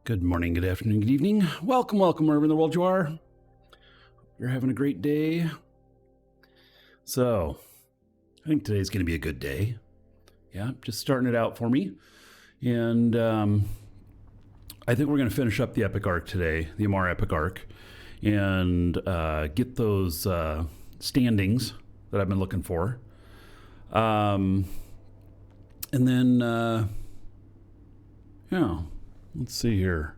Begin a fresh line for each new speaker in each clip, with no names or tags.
Good morning, good afternoon, good evening. Welcome, wherever in the world you are. You're having a great day. So, I think today's going to be a good day. Yeah, just starting it out for me. And I think we're going to finish up the epic arc today, the Amar epic arc, and get those standings that I've been looking for. And then, let's see here.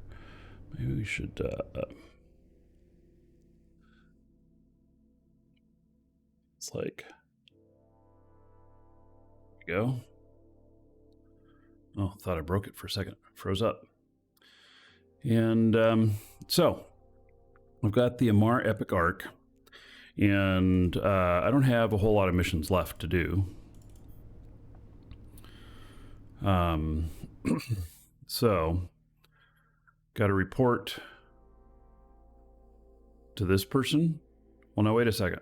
Maybe we should... it's like... There we go. Oh, thought I broke it for a second. Froze up. And so, I've got the Amar epic arc. And I don't have a whole lot of missions left to do. So, got to report to this person. Well, now, wait a second.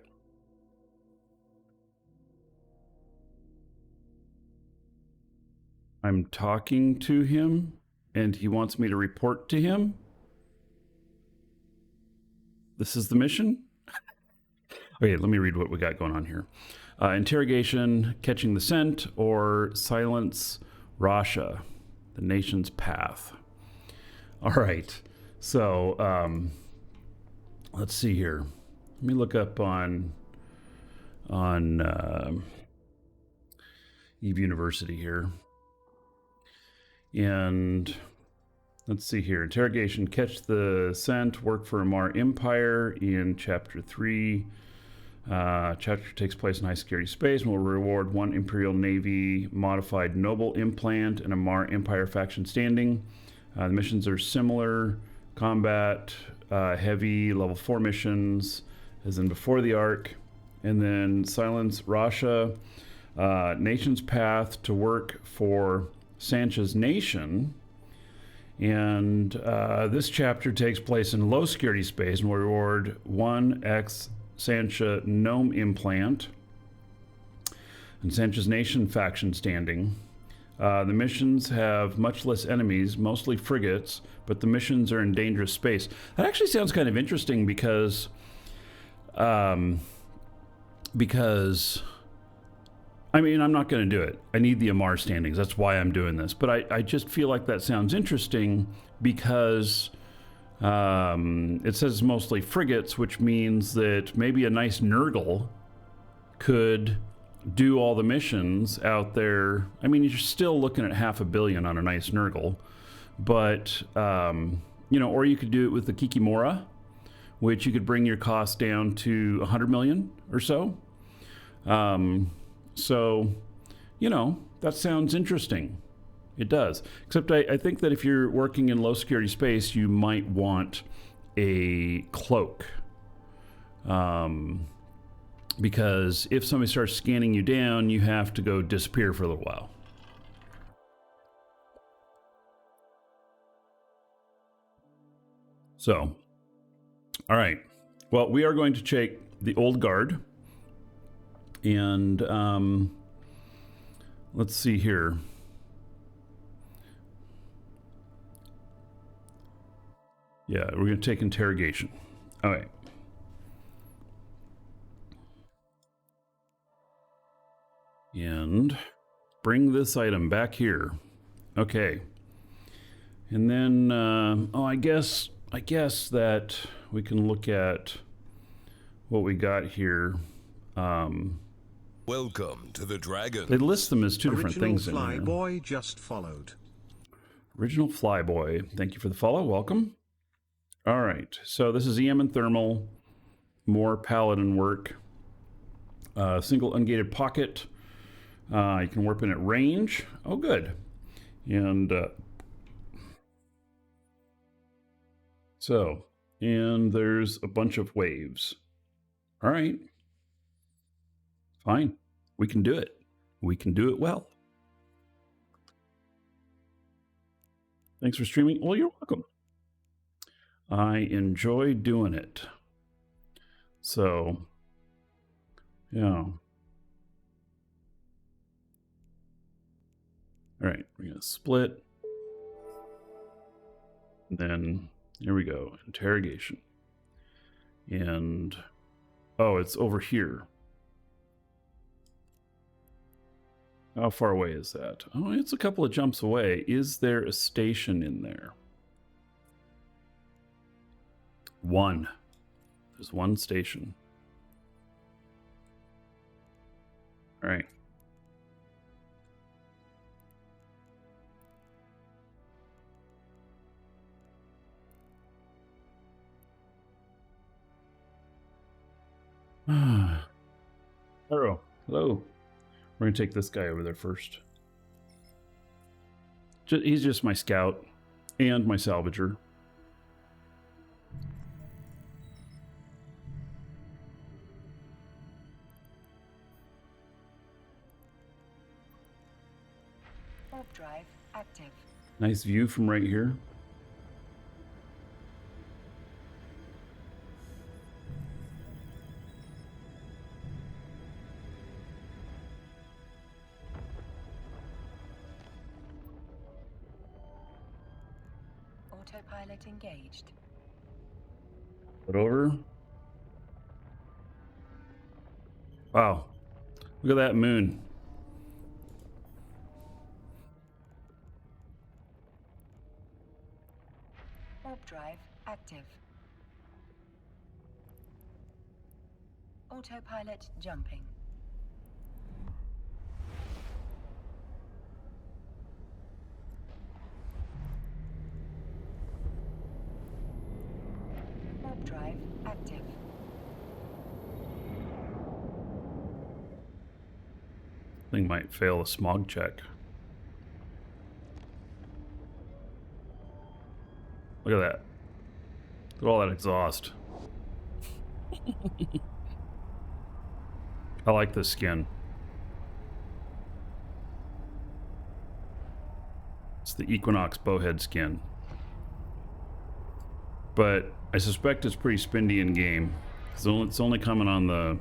I'm talking to him, and he wants me to report to him. This is the mission? Okay, let me read what we got going on here. Interrogation, catching the scent, or silence Rasha, the nation's path. All right, so let's see here. Let me look up on Eve University here. And let's see here. Interrogation, catch the scent, work for Amar Empire in Chapter 3. Chapter takes place in high security space and will reward one Imperial Navy modified noble implant and Amar Empire faction standing. The missions are similar. Combat, heavy, level 4 missions, as in before the arc. And then Silence Rasha, Nation's Path to work for Sancha's Nation. And this chapter takes place in low security space and will reward 1x Sancha Gnome Implant and Sancha's Nation faction standing. The missions have much less enemies, mostly frigates, but the missions are in dangerous space. That actually sounds kind of interesting because I mean, I'm not going to do it. I need the Amar standings. That's why I'm doing this. But I just feel like that sounds interesting because it says mostly frigates, which means that maybe a nice Nurgle could do all the missions out there. I mean, you're still looking at $500 million on a nice Nurgle. But, or you could do it with the Kikimora, which you could bring your cost down to 100 million or so. So, that sounds interesting. It does. Except I think that if you're working in low security space, you might want a cloak. Because if somebody starts scanning you down, you have to go disappear for a little while. So, all right. Well, we are going to take the old guard. And let's see here. Yeah, we're going to take interrogation. All right. And bring this item back here. Okay. And then, I guess that we can look at what we got here.
Welcome to the Dragon.
They list them as two different things in here.
Original Flyboy just followed.
Original Flyboy, thank you for the follow. Welcome. All right, so this is EM and Thermal, more Paladin work. Single ungated pocket. You can warp in at range. Oh, good. And and there's a bunch of waves. All right. Fine. We can do it. We can do it well. Thanks for streaming. Well, you're welcome. I enjoy doing it. So, yeah. All right. We're going to split. And then here we go, interrogation. And oh, it's over here. How far away is that? Oh, it's a couple of jumps away. Is there a station in there? One. There's one station. All right. Hello. Hello. We're going to take this guy over there first. He's just my scout and my salvager.
Warp drive active.
Nice view from right here.
Autopilot engaged.
Put over. Wow. Look at that moon.
Warp drive active. Autopilot jumping. Warp drive active.
Thing might fail a smog check. Look at that. Look at all that exhaust. I like this skin. It's the Equinox bowhead skin. But I suspect it's pretty spendy in game. It's only coming on the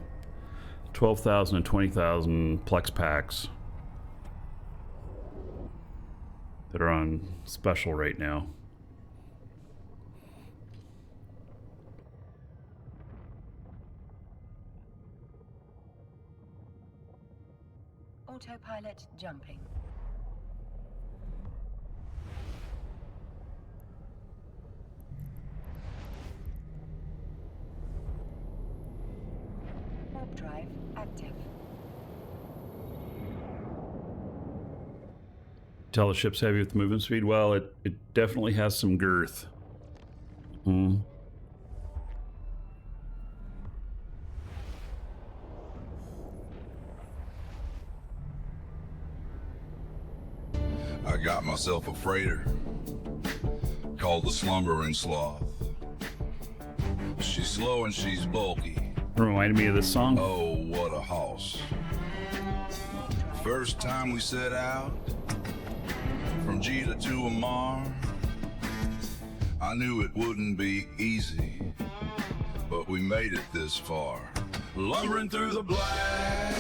12,000 and 20,000 Plex packs that are on special right now.
Autopilot jumping. Warp drive active.
Tell the ship's heavy with movement speed. Well, it definitely has some girth.
I got myself a freighter called the Slumbering Sloth. She's slow and she's bulky.
Reminded me of this song.
Oh, what a hoss. First time we set out from Jita to Amar, I knew it wouldn't be easy, but we made it this far. Lumbering through the black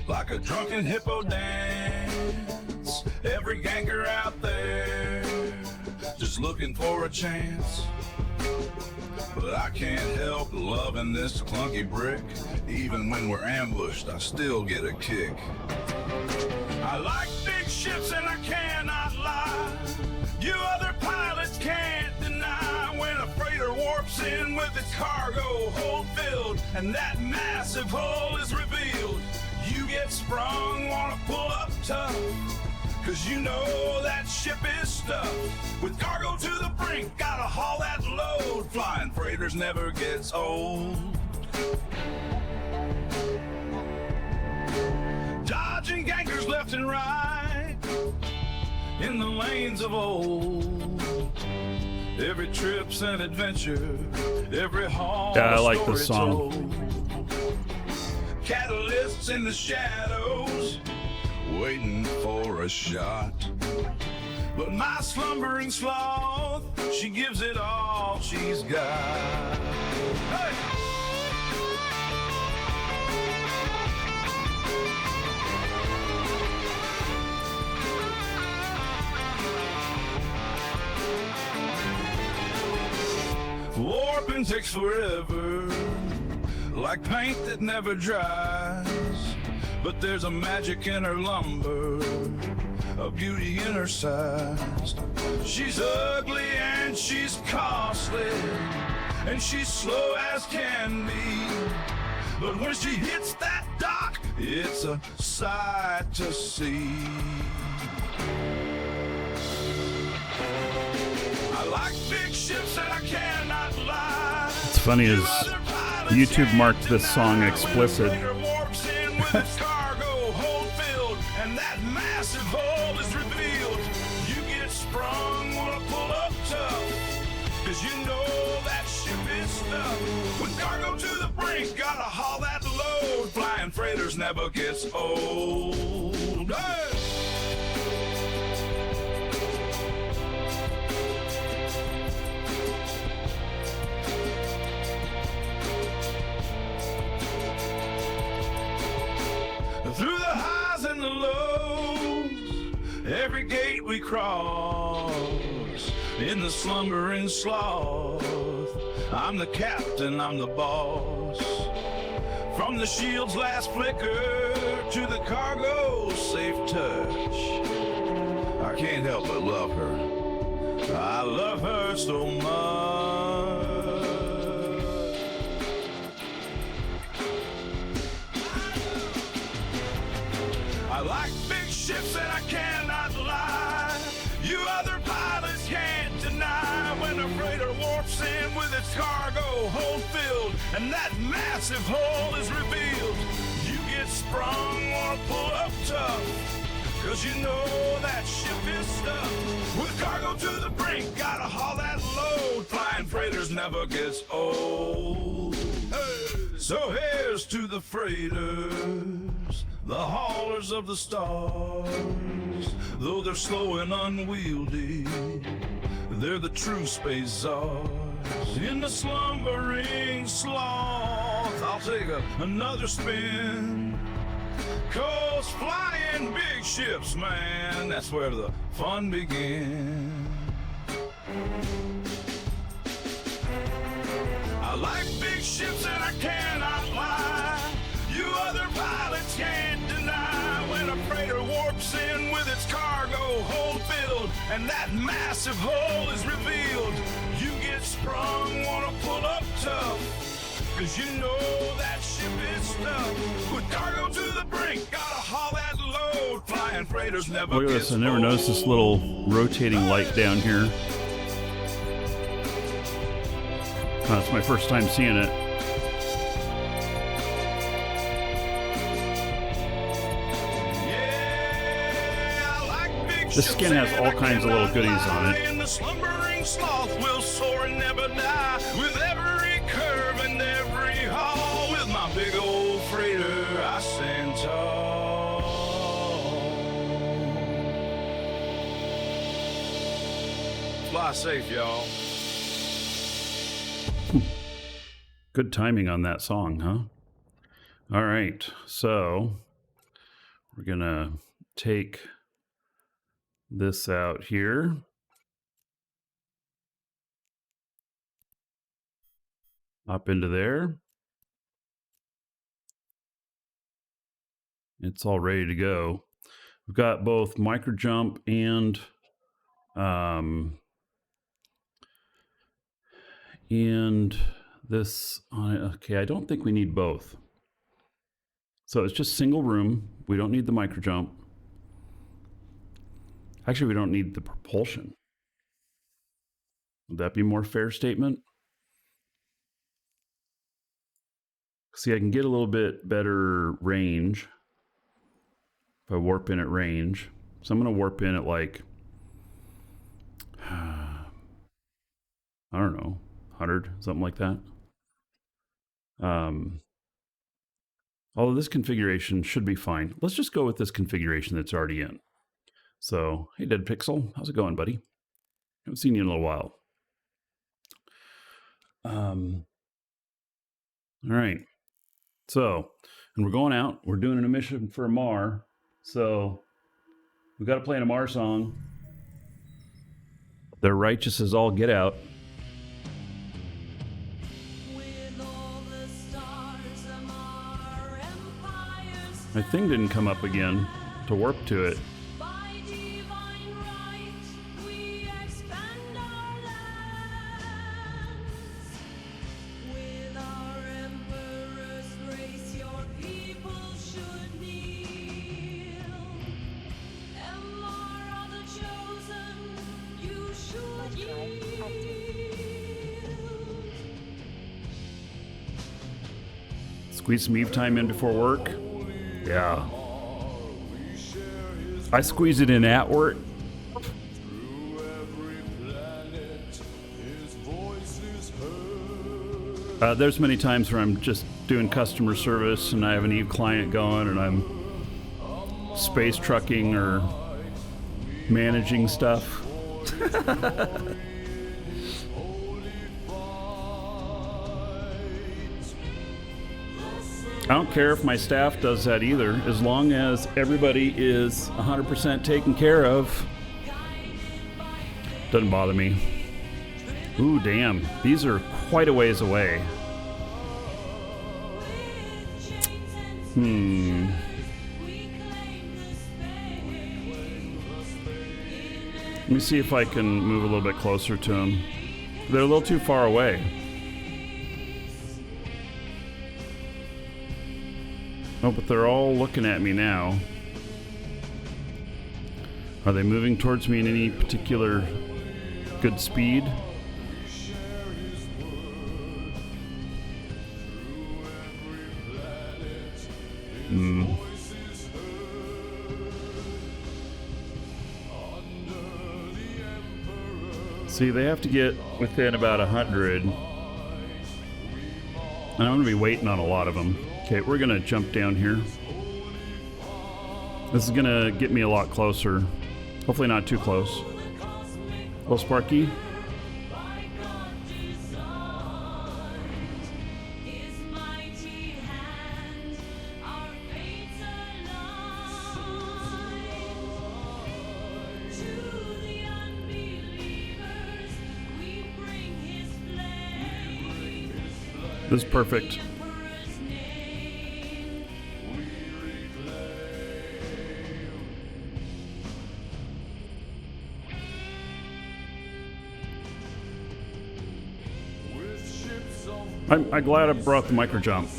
like a drunken hippo dance. Every ganker out there just looking for a chance. But I can't help loving this clunky brick. Even when we're ambushed, I still get a kick. I like big ships and I cannot lie. You other pilots can't deny when a freighter warps in with its cargo hold filled and that massive hull is revealed. You get sprung, wanna pull up tough, 'cause you know that ship is stuffed with cargo to the brink, gotta haul that load. Flying freighters never gets old. Dodging gankers left and right in the lanes of old. Every trip's an adventure, every haul.
Yeah, I like this song.
Catalysts in the shadows, waiting for a shot. But my slumbering sloth, she gives it all she's got. Hey! Warping takes forever, like paint that never dries. But there's a magic in her lumber, a beauty in her size. She's ugly and she's costly, and she's slow as can be. But when she hits that dock, it's a sight to see. I like big ships and I cannot lie.
It's funny as YouTube marked this song explicit.
Cargo hold filled, and that massive hole is revealed. You get sprung, wanna pull up tough, 'cause you know that ship is stuck. With cargo to the brink, gotta haul that load. Flying freighters never gets old. Hey! Through the highs and the lows, every gate we cross, in the slumbering sloth, I'm the captain, I'm the boss. From the shield's last flicker to the cargo's safe touch, I can't help but love her. I love her so much. I like big ships and I cannot lie. You other pilots can't deny when a freighter warps in with its cargo hold filled, and that massive hole is revealed. You get sprung, wanna pull up tough, 'cause you know that ship is stuck. With cargo to the brink, gotta haul that load. Flying freighters never gets old. Hey. So here's to the freighters, the haulers of the stars. Though they're slow and unwieldy, they're the true space czars. In the slumbering sloth, I'll take another spin. 'Cause flying big ships, man, that's where the fun begins. I like big ships and I cannot lie. You other pilots can't deny when a freighter warps in with its cargo hold filled, and that massive hole is revealed. You get sprung, wanna pull up tough, 'cause you know that ship is stuck. With cargo to the brink, gotta haul that load. Flying freighters never
Look at this, I never noticed this little rotating light down here. It's my first time seeing it. The skin has all kinds of little goodies on it.
And the slumbering sloth will soar and never die. With every curve and every haul, with my big old freighter, I stand tall. Fly safe, y'all.
Good timing on that song, huh? All right, so we're gonna take this out here. Up into there. It's all ready to go. We've got both micro jump and this on it. Okay, I don't think we need both. So it's just single room. We don't need the micro jump. Actually, we don't need the propulsion. Would that be a more fair statement? See, I can get a little bit better range if I warp in at range. So I'm going to warp in at like, I don't know, 100, something like that. Although this configuration should be fine. Let's just go with this configuration that's already in. So, hey, Dead Pixel, how's it going, buddy? Haven't seen you in a little while. All right. So, and we're going out. We're doing a mission for Amar. So, we got to play an Amar song. They're righteous as all get out. My thing didn't come up again to warp to it.
By divine right, we expand our lands. With our emperor's grace, your people should kneel. Amar are the chosen, you should yield.
Squeeze some Eve time in before work. Yeah. I squeeze it in at work. There's many times where I'm just doing customer service and I have an Eve client going and I'm space trucking or managing stuff. I don't care if my staff does that either, as long as everybody is 100% taken care of. Doesn't bother me. Ooh, damn. These are quite a ways away. Let me see if I can move a little bit closer to them. They're a little too far away. Oh, but they're all looking at me now. Are they moving towards me in any particular good speed? See, they have to get within about 100. And I'm going to be waiting on a lot of them. Okay, we're going to jump down here. This is going to get me a lot closer. Hopefully not too close. Hello, Sparky. This is perfect. I'm glad I brought the micro jump.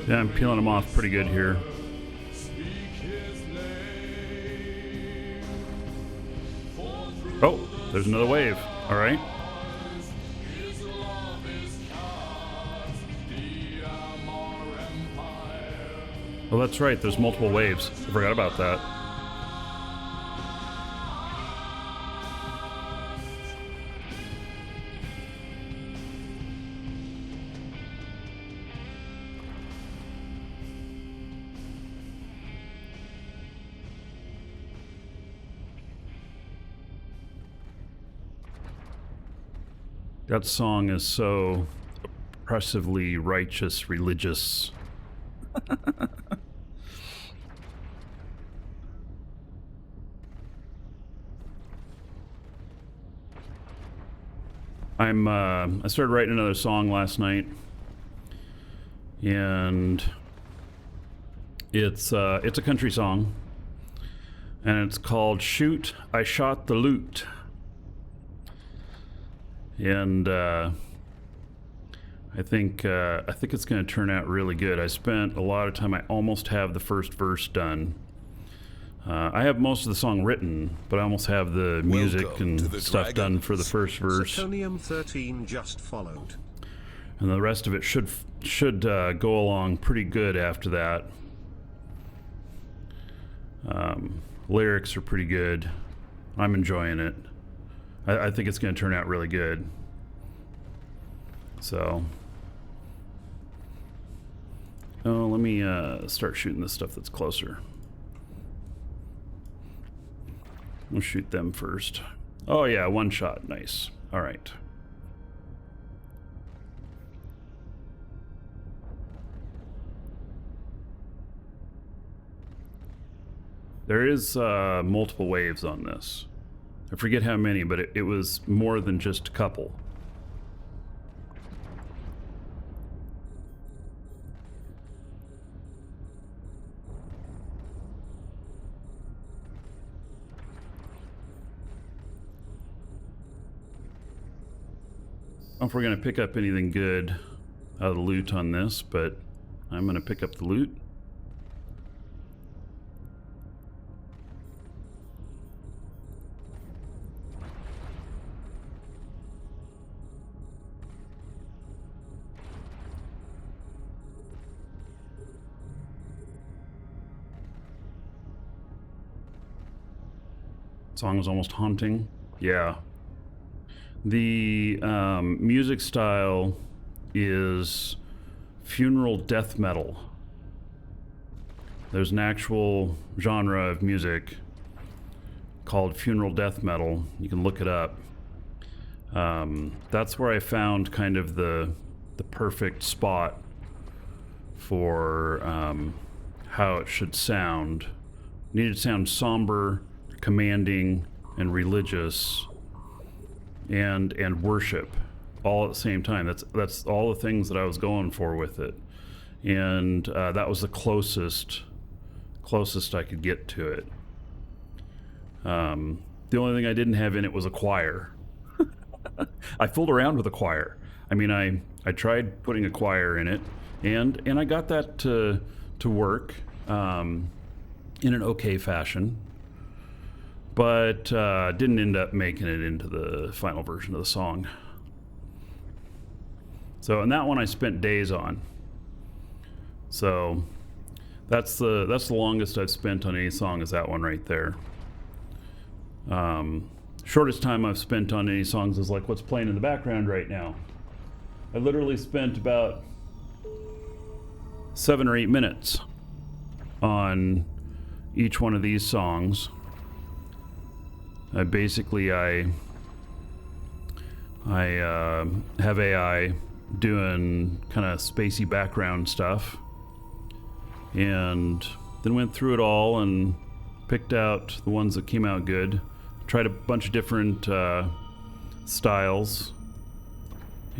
Yeah, I'm peeling them off pretty good here. Oh, there's another wave. All right. Oh, that's right. There's multiple waves. I forgot about that. That song is so oppressively righteous, religious. I started writing another song last night, and it's a country song, and it's called "Shoot, I Shot the Loot." And I think it's going to turn out really good. I spent a lot of time. I almost have the first verse done. I have most of the song written, but I almost have the music and stuff done for the first verse.
Zirconium 13 just followed.
And the rest of it should go along pretty good after that. Lyrics are pretty good. I'm enjoying it. I think it's going to turn out really good. So, Oh, let me start shooting this stuff that's closer. We'll shoot them first. Oh yeah, one shot. Nice. All right. There is multiple waves on this. I forget how many, but it was more than just a couple. I don't know if we're going to pick up anything good out of the loot on this, but I'm going to pick up the loot. Song was almost haunting. Yeah. The music style is funeral death metal. There's an actual genre of music called funeral death metal. You can look it up. That's where I found kind of the perfect spot for how it should sound. It needed to sound somber, commanding, and religious, and worship all at the same time. That's all the things that I was going for with it, and that was the closest I could get to it. The only thing I didn't have in it was a choir. I fooled around with a choir. I mean, I tried putting a choir in it, and I got that to work in an okay fashion. But didn't end up making it into the final version of the song. So, and that one I spent days on. So, that's the longest I've spent on any song, is that one right there. Shortest time I've spent on any songs is like what's playing in the background right now. I literally spent about 7 or 8 minutes on each one of these songs. I have AI doing kind of spacey background stuff, and then went through it all and picked out the ones that came out good. Tried a bunch of different styles,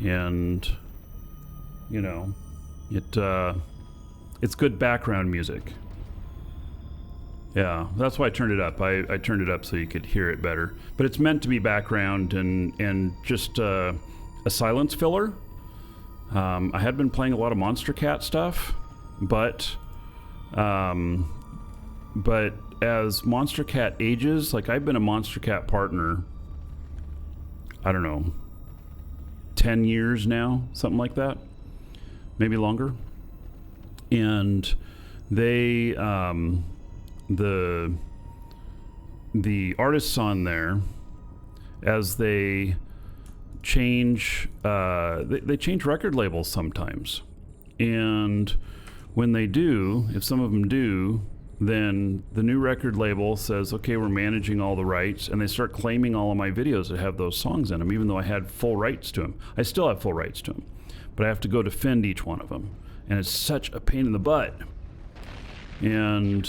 and you know, it's good background music. Yeah, that's why I turned it up. I turned it up so you could hear it better. But it's meant to be background and just a silence filler. I had been playing a lot of Monster Cat stuff, but as Monster Cat ages, like I've been a Monster Cat partner, I don't know, 10 years now, something like that, maybe longer. And they the artists on there, as they change they change record labels sometimes, and when they do, if some of them do, then the new record label says, okay, we're managing all the rights, and they start claiming all of my videos that have those songs in them, even though I had full rights to them. I still have full rights to them, but I have to go defend each one of them, and it's such a pain in the butt. And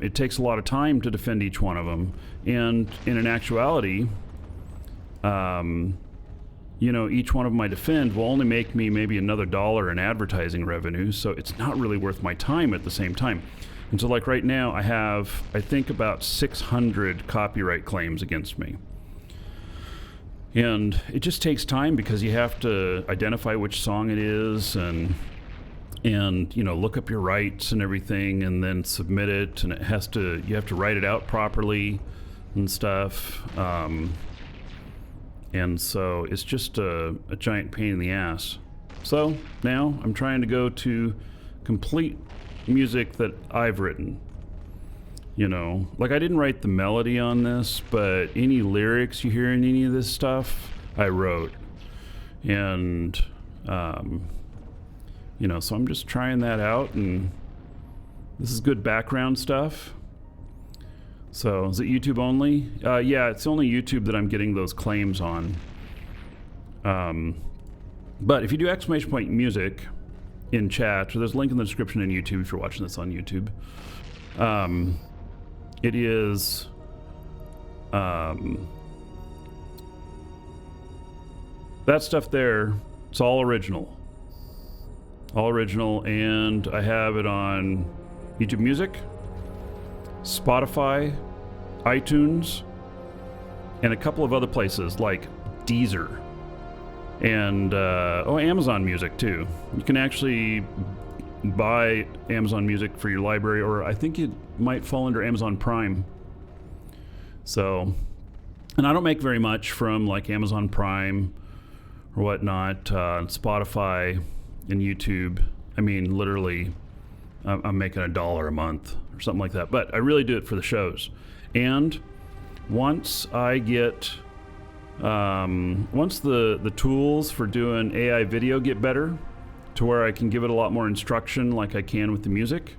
it takes a lot of time to defend each one of them. And in an actuality, you know, each one of them I defend will only make me maybe another $1 in advertising revenue. So it's not really worth my time at the same time. And so like right now I have, I think, about 600 copyright claims against me. And it just takes time because you have to identify which song it is and you know, look up your rights and everything, and then submit it, and you have to write it out properly and stuff, and so it's just a giant pain in the ass. So now I'm trying to go to complete music that I've written. You know, like I didn't write the melody on this, but any lyrics you hear in any of this stuff I wrote. And you know, so I'm just trying that out, and this is good background stuff. So is it YouTube only? Yeah, it's only YouTube that I'm getting those claims on. But if you do exclamation point music in chat, so there's a link in the description in YouTube if you're watching this on YouTube. It is that stuff there, it's all original. All original, and I have it on YouTube Music, Spotify, iTunes, and a couple of other places like Deezer. And Amazon Music too. You can actually buy Amazon Music for your library, or I think it might fall under Amazon Prime. So, and I don't make very much from like Amazon Prime or whatnot, Spotify and YouTube. I mean, literally, I'm making $1 a month or something like that. But I really do it for the shows. And once I get once the tools for doing AI video get better to where I can give it a lot more instruction like I can with the music,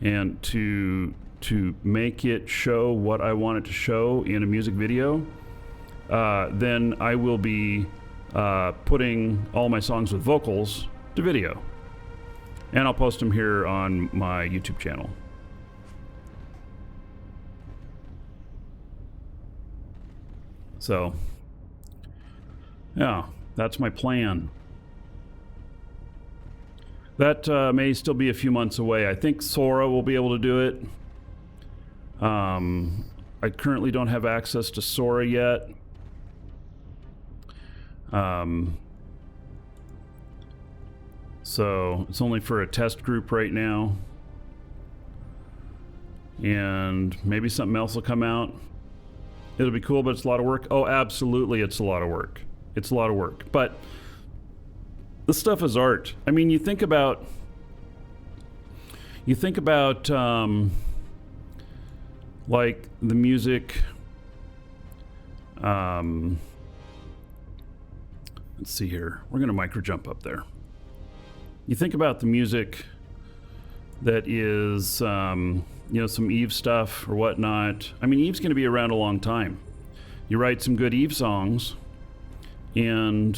and to make it show what I want it to show in a music video, then I will be putting all my songs with vocals to video, and I'll post them here on my YouTube channel. So yeah, that's my plan. That may still be a few months away. I think Sora will be able to do it. I currently don't have access to Sora yet. So it's only for a test group right now. And maybe something else will come out. It'll be cool, but it's a lot of work. Oh, absolutely, it's a lot of work. It's a lot of work. But this stuff is art. I mean, you think about like the music. Let's see here. We're gonna micro jump up there. You think about the music that is, you know, some Eve stuff or whatnot. I mean, Eve's gonna be around a long time. You write some good Eve songs, and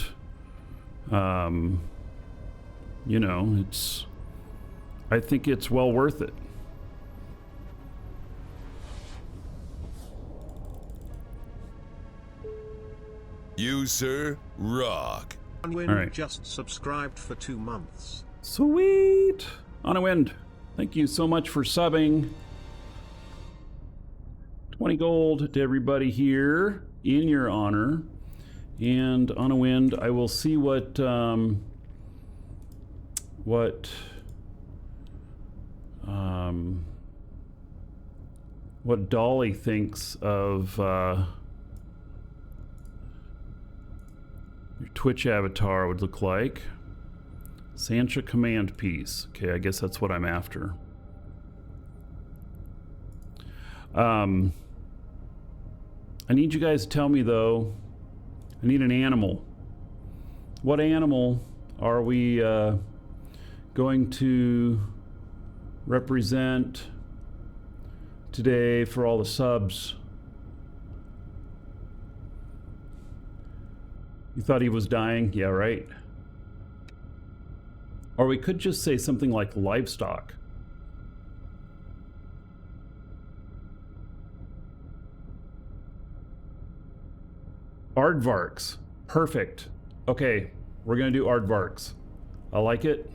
you know, I think it's well worth it.
You, sir, rock.
Unwin
All right.
just subscribed for 2 months.
Sweet. On a wind. Thank you so much for subbing. 20 gold to everybody here in your honor. And on a wind, I will see what Dolly thinks of your Twitch avatar would look like. Sancha command piece. Okay, I guess that's what I'm after. I need you guys to tell me though. I need an animal. What animal are we going to represent today for all the subs? You thought he was dying? Yeah, right. Or we could just say something like livestock. Aardvarks. Perfect. Okay, we're going to do aardvarks. I like it.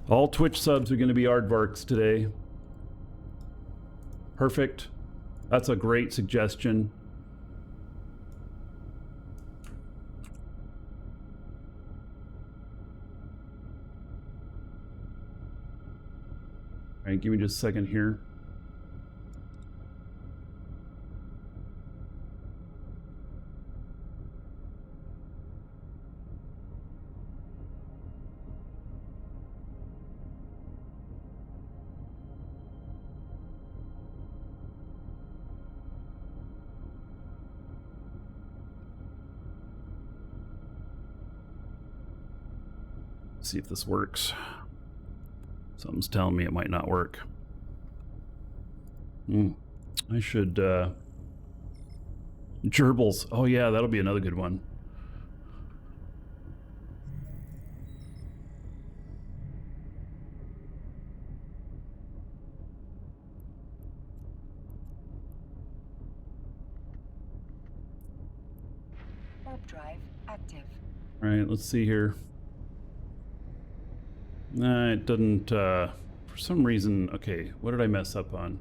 All Twitch subs are going to be aardvarks today. Perfect. That's a great suggestion. All right, give me just a second here. Let's see if this works. Something's telling me it might not work. I should, gerbils. Oh yeah, that'll be another good one.
Warp drive active.
All right, let's see here. Nah, it doesn't, for some reason, okay, what did I mess up on?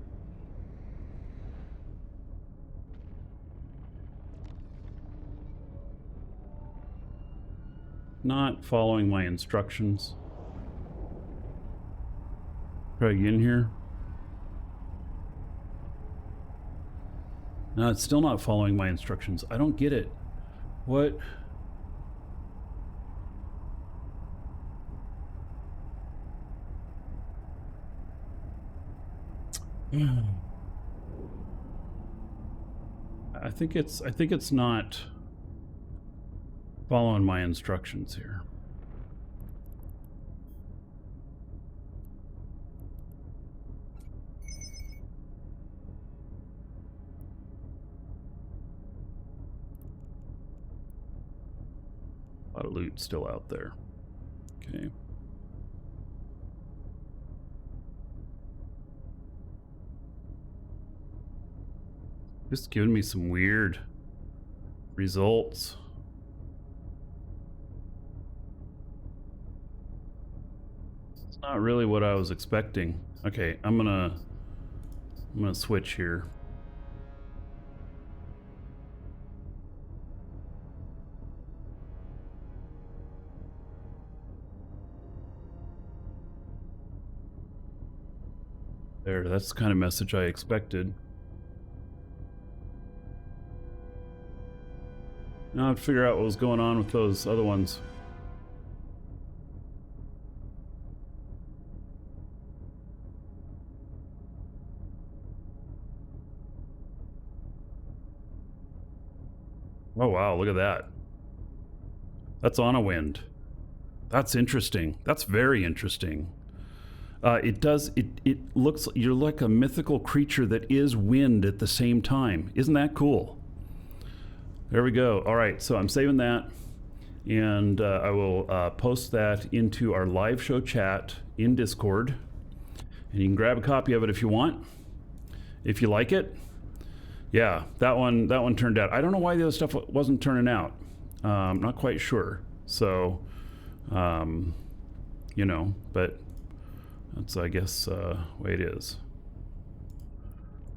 Not following my instructions. Try again here. No, it's still not following my instructions. I don't get it. What? I think it's not following my instructions here. A lot of loot still out there. Okay. Just giving me some weird results. It's not really what I was expecting. Okay, I'm gonna switch here. There, that's the kind of message I expected. Now I have to figure out what was going on with those other ones. Oh wow, look at that. That's on a wind. That's interesting. That's very interesting. It looks, you're like a mythical creature that is wind at the same time. Isn't that cool? There we go. All right, so I'm saving that, and I will post that into our live show chat in Discord, and you can grab a copy of it if you want, if you like it. Yeah, that one turned out. I don't know why the other stuff wasn't turning out. I'm not quite sure. So, you know, but that's, I guess, the way it is.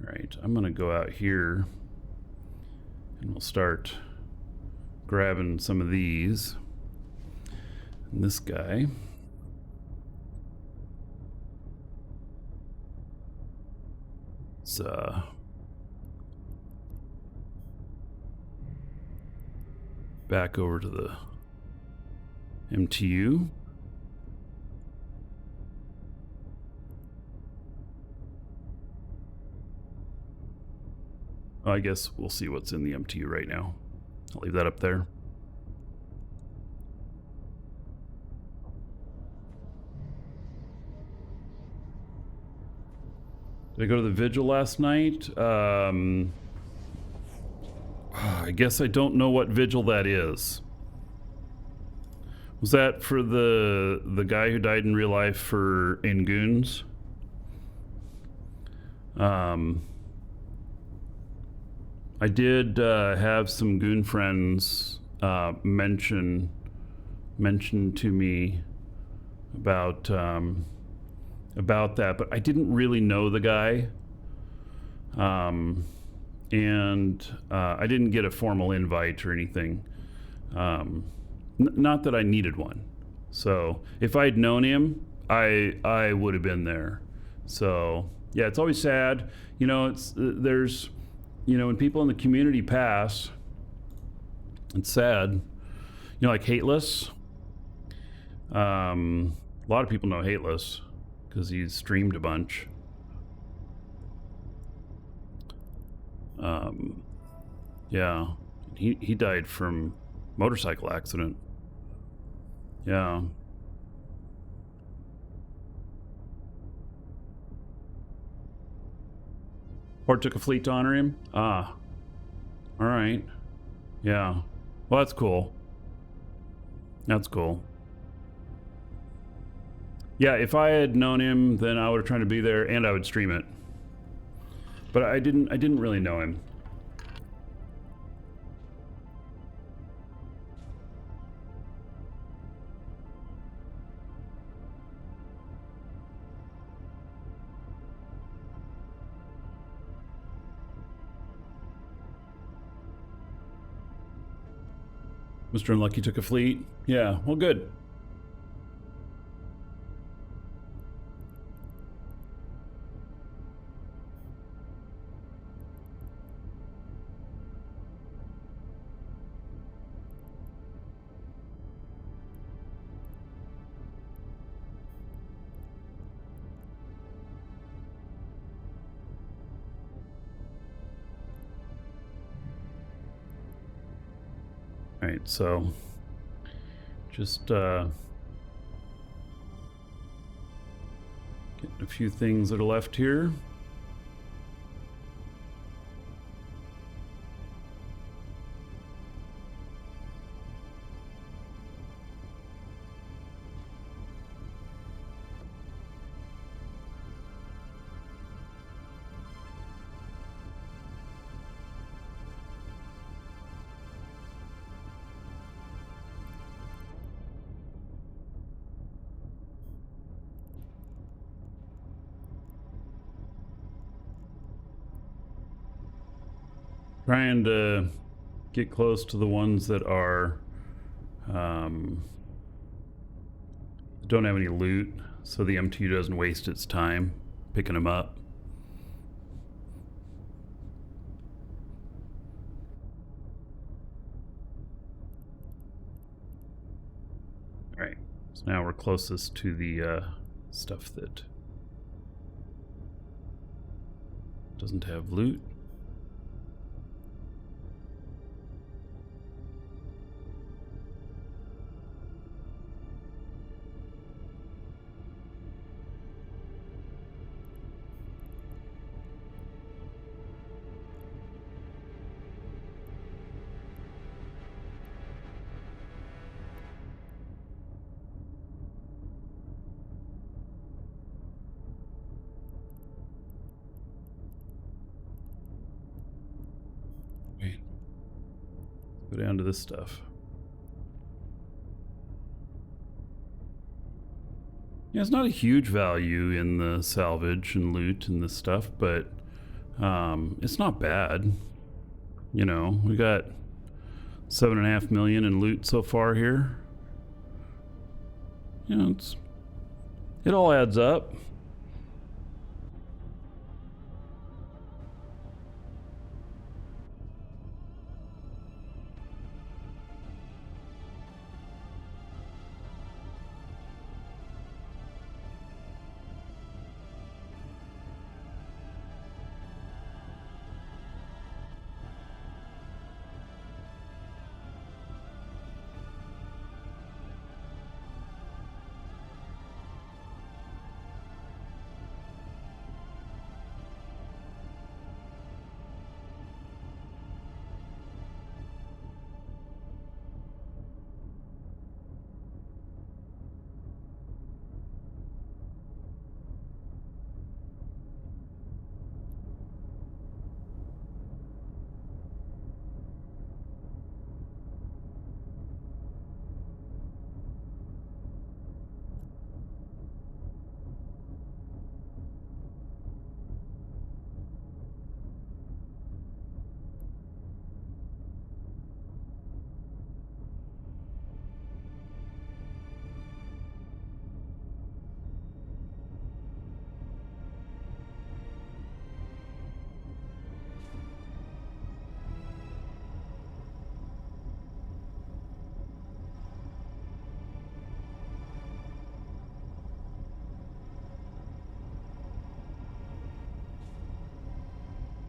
All right, I'm gonna go out here and we'll start grabbing some of these. And this guy. It's back over to the MTU. I guess we'll see what's in the MTU right now. I'll leave that up there. Did I go to the vigil last night? I guess I don't know what vigil that is. Was that for the guy who died in real life for Ngoons? I did have some goon friends mention to me about that, but I didn't really know the guy, and I didn't get a formal invite or anything. Not that I needed one. So if I'd known him, I would have been there. So yeah, it's always sad. You know, there's. You know, when people in the community pass, it's sad. You know, like Hateless. A lot of people know Hateless because he's streamed a bunch. Yeah, he died from motorcycle accident. Yeah, Port took a fleet to honor him? Ah. Alright. Yeah. Well, that's cool. That's cool. Yeah, if I had known him, then I would have tried to be there and I would stream it. But I didn't really know him. Mr. Unlucky took a fleet. Yeah, well, good. Alright, so just getting a few things that are left here. Trying to get close to the ones that are don't have any loot, so the M2 doesn't waste its time picking them up. All right, so now we're closest to the stuff that doesn't have loot. Go down to this stuff. Yeah, it's not a huge value in the salvage and loot and this stuff, but it's not bad. You know, we got 7.5 million in loot so far here. You know, it all adds up.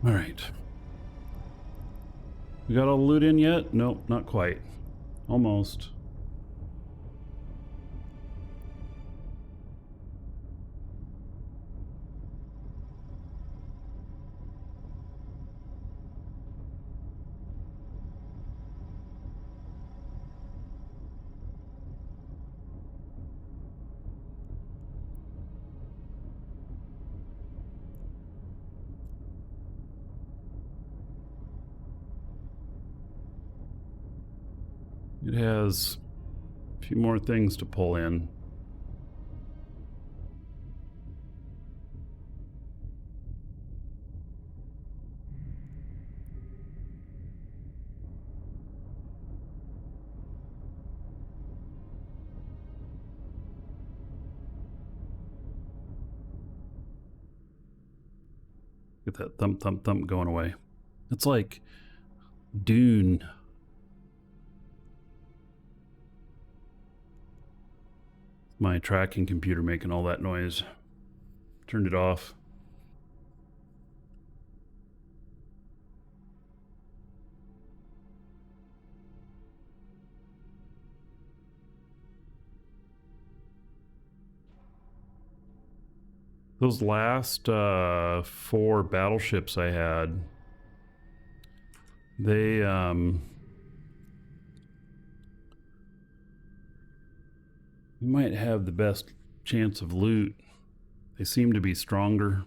All right. We got all the loot in yet? Nope, not quite. Almost. It has a few more things to pull in. Get that thump, thump, thump going away. It's like Dune. My tracking computer making all that noise. Turned it off. Those last 4 battleships I had, they might have the best chance of loot. They seem to be stronger.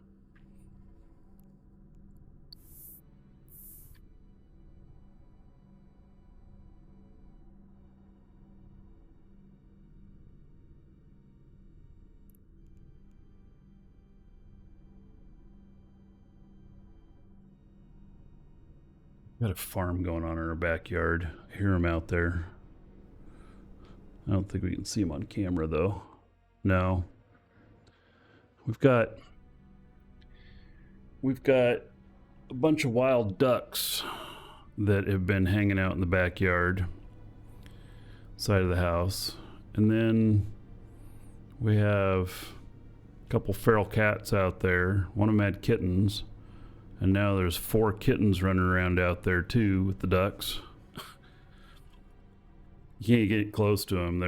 Got a farm going on in our backyard. I hear them out there. I don't think we can see them on camera though. No. We've got a bunch of wild ducks that have been hanging out in the backyard side of the house. And then we have a couple feral cats out there. One of them had kittens. And now there's 4 kittens running around out there too with the ducks. You can't get close to them.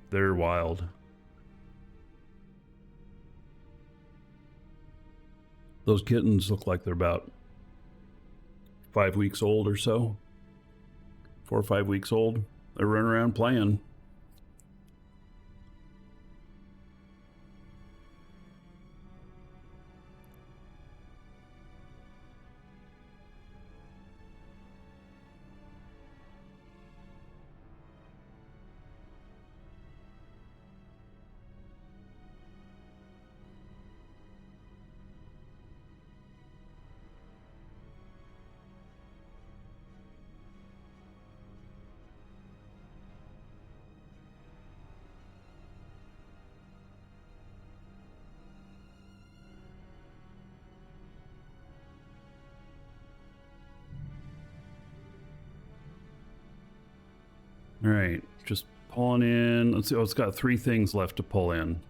They're wild. Those kittens look like they're about 5 weeks old or so. 4 or 5 weeks old. They're running around playing. All right, just pulling in. Let's see. Oh, it's got 3 things left to pull in.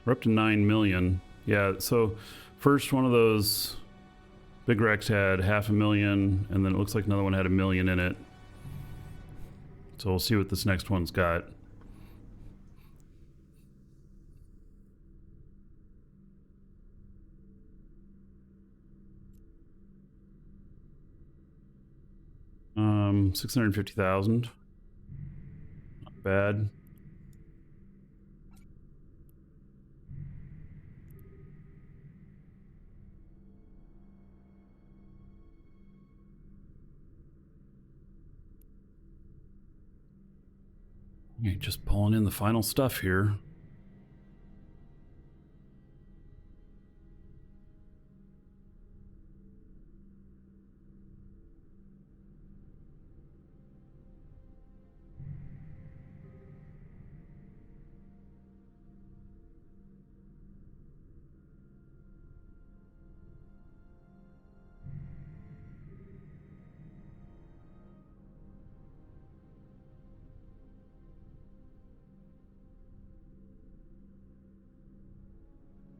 We're up to 9 million. Yeah, so first one of those big wrecks had 500,000, and then it looks like another one had 1 million in it. So we'll see what this next one's got. $650,000. Not bad. You're just pulling in the final stuff here.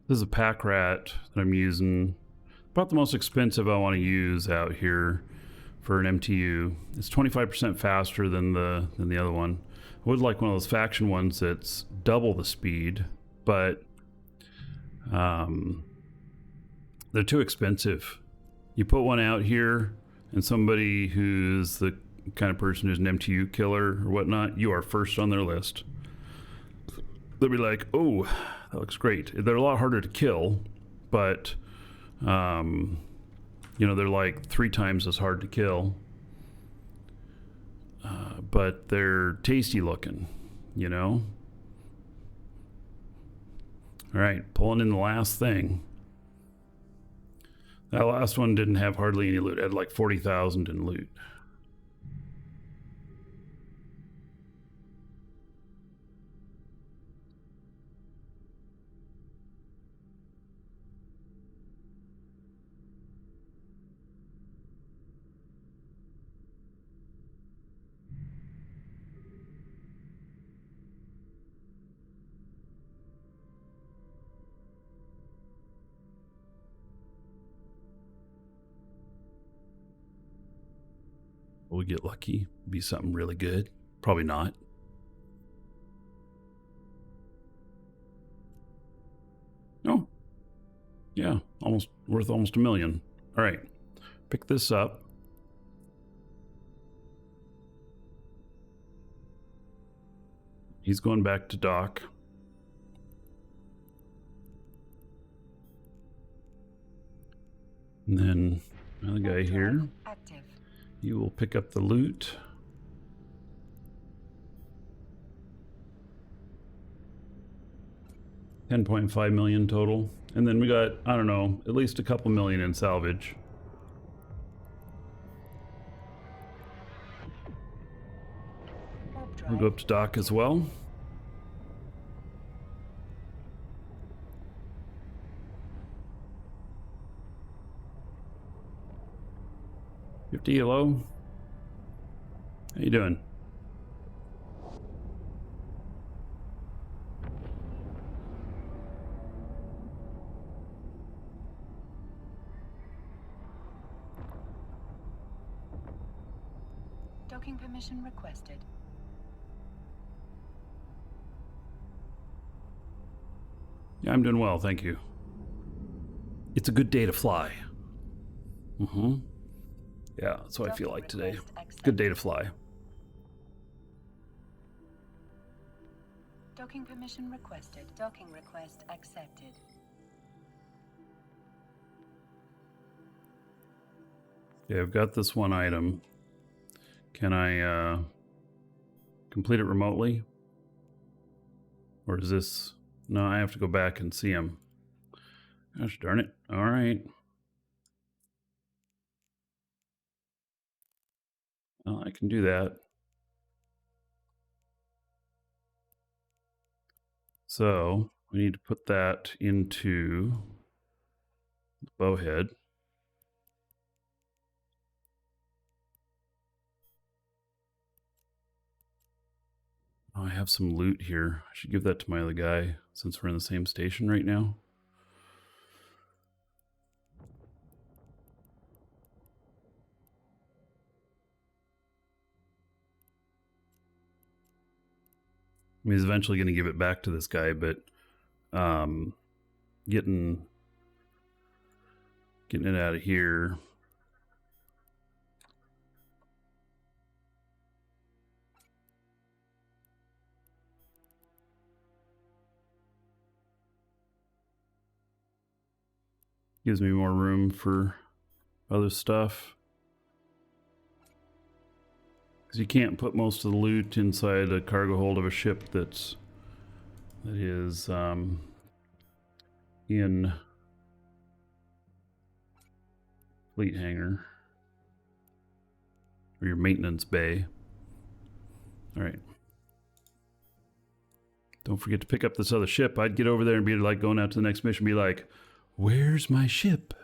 This is a pack rat that I'm using. About the most expensive I want to use out here for an MTU. It's 25% faster than the other one. I would like one of those faction ones that's double the speed, but they're too expensive. You put one out here, and somebody who's the kind of person who's an MTU killer or whatnot, you are first on their list. They'll be like, oh, that looks great. They're a lot harder to kill, but, you know, they're like 3 times as hard to kill. but they're tasty looking, you know? All right, pulling in the last thing. That last one didn't have hardly any loot. It had like 40,000 in loot. Will we get lucky? Be something really good? Probably not. Oh. Yeah, almost worth almost $1 million. All right. Pick this up. He's going back to dock. And then another guy here.
Active.
You will pick up the loot. $10.5 million total. And then we got, I don't know, at least a couple million in salvage.
Warp
We'll
drive.
go up to dock as well. Hello. How you doing?
Docking permission requested.
Yeah, I'm doing well, thank you. It's a good day to fly. Mm-hmm. Yeah, that's what I feel like today. Good day to fly.
Docking permission requested. Docking request accepted.
Yeah, I've got this one item. Can I complete it remotely? Or is this... No, I have to go back and see him. Gosh darn it. All right. Well, I can do that. So we need to put that into the bowhead. Oh, I have some loot here. I should give that to my other guy since we're in the same station right now. I mean, he's eventually going to give it back to this guy, but getting it out of here. Gives me more room for other stuff. Because you can't put most of the loot inside a cargo hold of a ship that is in fleet hangar or your maintenance bay. All right. Don't forget to pick up this other ship. I'd get over there and be like going out to the next mission, be like, "Where's my ship?"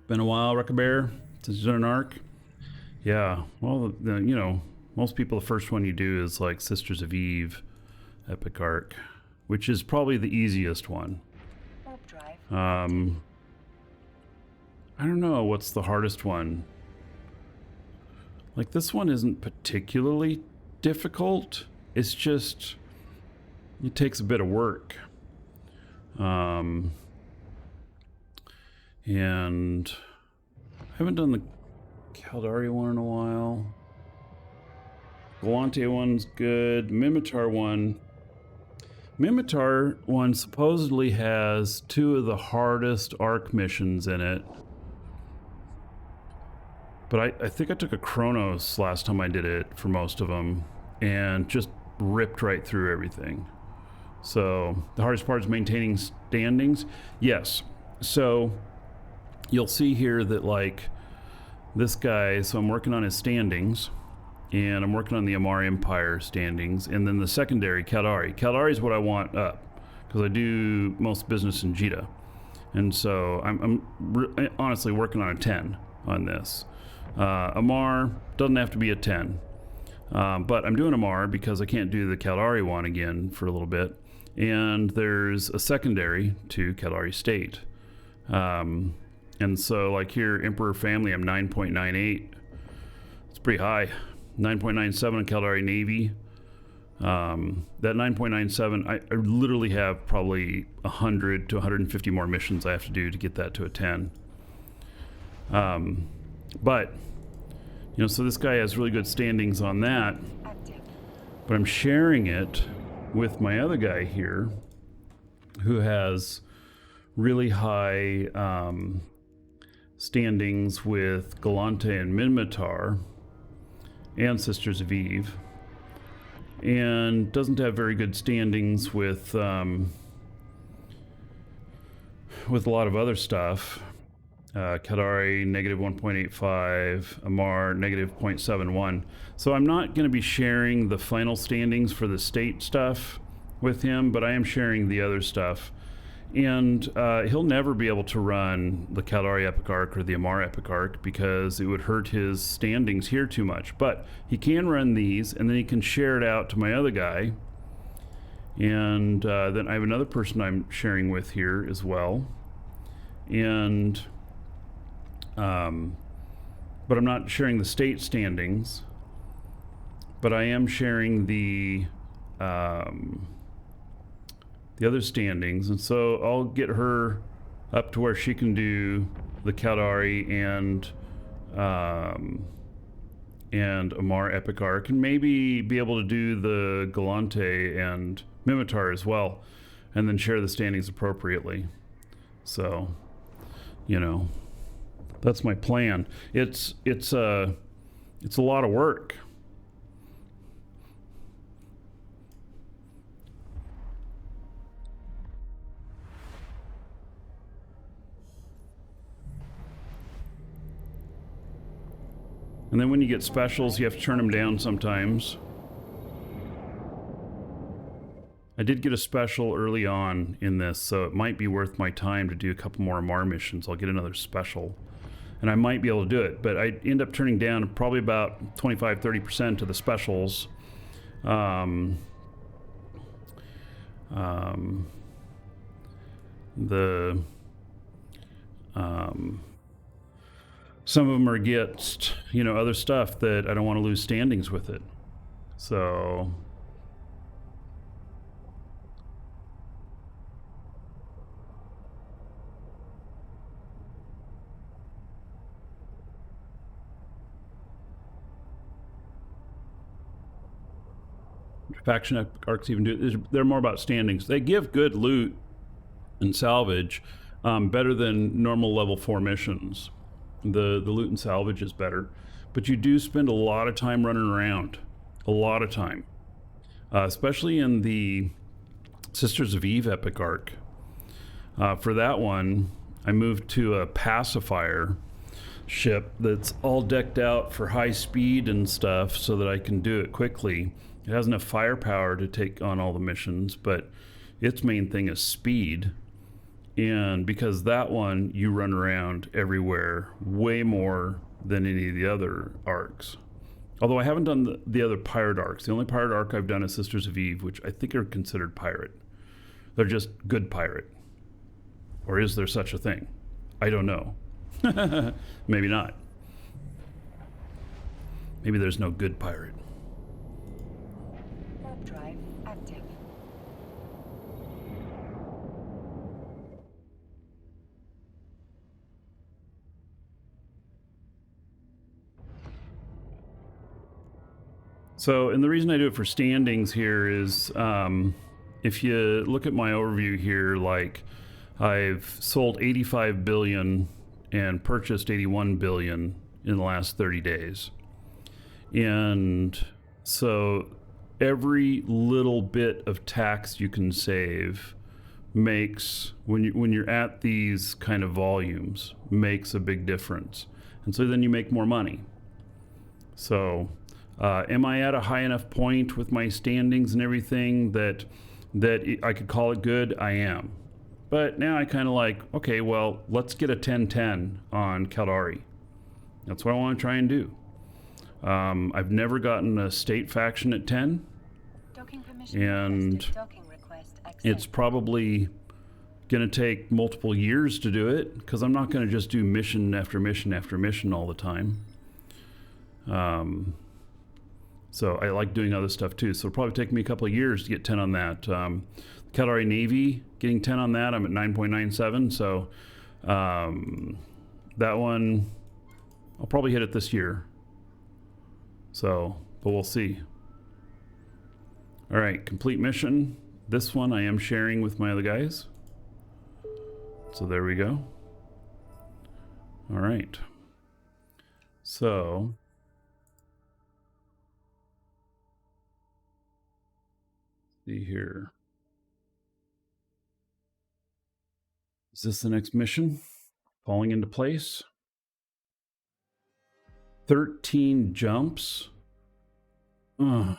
Been a while, Wreck-A Bear, since you've done an arc. Yeah, well, you know, most people, the first one you do is like Sisters of Eve, Epic Arc, which is probably the easiest one.
Warp drive.
I don't know what's the hardest one. Like, this one isn't particularly difficult. It's just, it takes a bit of work. And I haven't done the Caldari one in a while. Galante one's good. Mimitar one supposedly has 2 of the hardest arc missions in it. But I think I took a Chronos last time I did it for most of them and just ripped right through everything. So the hardest part is maintaining standings. Yes. So you'll see here that like this guy, so I'm working on his standings and I'm working on the Amar Empire standings, and then the secondary Caldari. Caldari is what I want up because I do most business in Jita. And so I'm honestly working on a 10 on this. Amar doesn't have to be a 10. But I'm doing Amar because I can't do the Caldari one again for a little bit. And there's a secondary to Caldari State. And so like here, Emperor Family, I'm 9.98. It's pretty high. 9.97 on Caldari Navy. That 9.97, I literally have probably 100 to 150 more missions I have to do to get that to a 10. But, you know, so this guy has really good standings on that, but I'm sharing it with my other guy here who has really high standings with Galante and Minmatar and Sisters of Eve, and doesn't have very good standings with a lot of other stuff. Caldari negative 1.85, Amar negative 0.71. So I'm not going to be sharing the final standings for the state stuff with him, but I am sharing the other stuff. And he'll never be able to run the Caldari Epic Arc or the Amar Epic Arc because it would hurt his standings here too much. But he can run these, and then he can share it out to my other guy. And then I have another person I'm sharing with here as well. And but I'm not sharing the state standings, but I am sharing the other standings, and so I'll get her up to where she can do the Caldari and Amar Epic Arc, and maybe be able to do the Galante and Minmatar as well, and then share the standings appropriately. So, you know, that's my plan. It's a lot of work. And then when you get specials, you have to turn them down sometimes. I did get a special early on in this, so it might be worth my time to do a couple more Amar missions. I'll get another special, and I might be able to do it, but I end up turning down probably about 25-30% of the specials. Some of them are against, you know, other stuff that I don't want to lose standings with it. So faction arcs even do, they're more about standings. They give good loot and salvage, better than normal level 4 missions. The loot and salvage is better, but you do spend a lot of time running around, a lot of time, especially in the Sisters of Eve Epic Arc. For that one, I moved to a pacifier ship that's all decked out for high speed and stuff so that I can do it quickly. It has enough firepower to take on all the missions, but its main thing is speed. And because that one, you run around everywhere way more than any of the other arcs. Although I haven't done the other pirate arcs. The only pirate arc I've done is Sisters of Eve, which I think are considered pirate. They're just good pirate. Or is there such a thing? I don't know. Maybe not. Maybe there's no good pirate.
Warp drive active.
So, and the reason I do it for standings here is, if you look at my overview here, like I've sold 85 billion and purchased 81 billion in the last 30 days. And so every little bit of tax you can save makes, when you're at these kind of volumes, makes a big difference. And so then you make more money. So am I at a high enough point with my standings and everything that I could call it good? I am. But now I kind of like, okay, well, let's get a 10-10 on Caldari. That's what I want to try and do. I've never gotten a state faction at 10.
Docking permission
And
requested. Docking request accepted.
it's probably going to take multiple years to do it, because I'm not going to just do mission after mission after mission all the time. So I like doing other stuff too. So it'll probably take me a couple of years to get 10 on that. Caldari Navy, getting 10 on that. I'm at 9.97. So that one, I'll probably hit it this year. So, but we'll see. All right, complete mission. This one I am sharing with my other guys. So there we go. All right. So see here. Is this the next mission? Falling into place. 13 jumps. Ugh.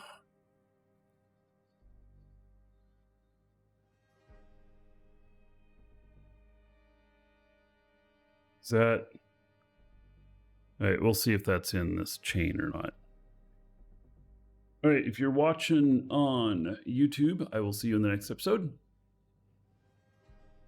Is that... All right, we'll see if that's in this chain or not. All right, if you're watching on YouTube, I will see you in the next episode.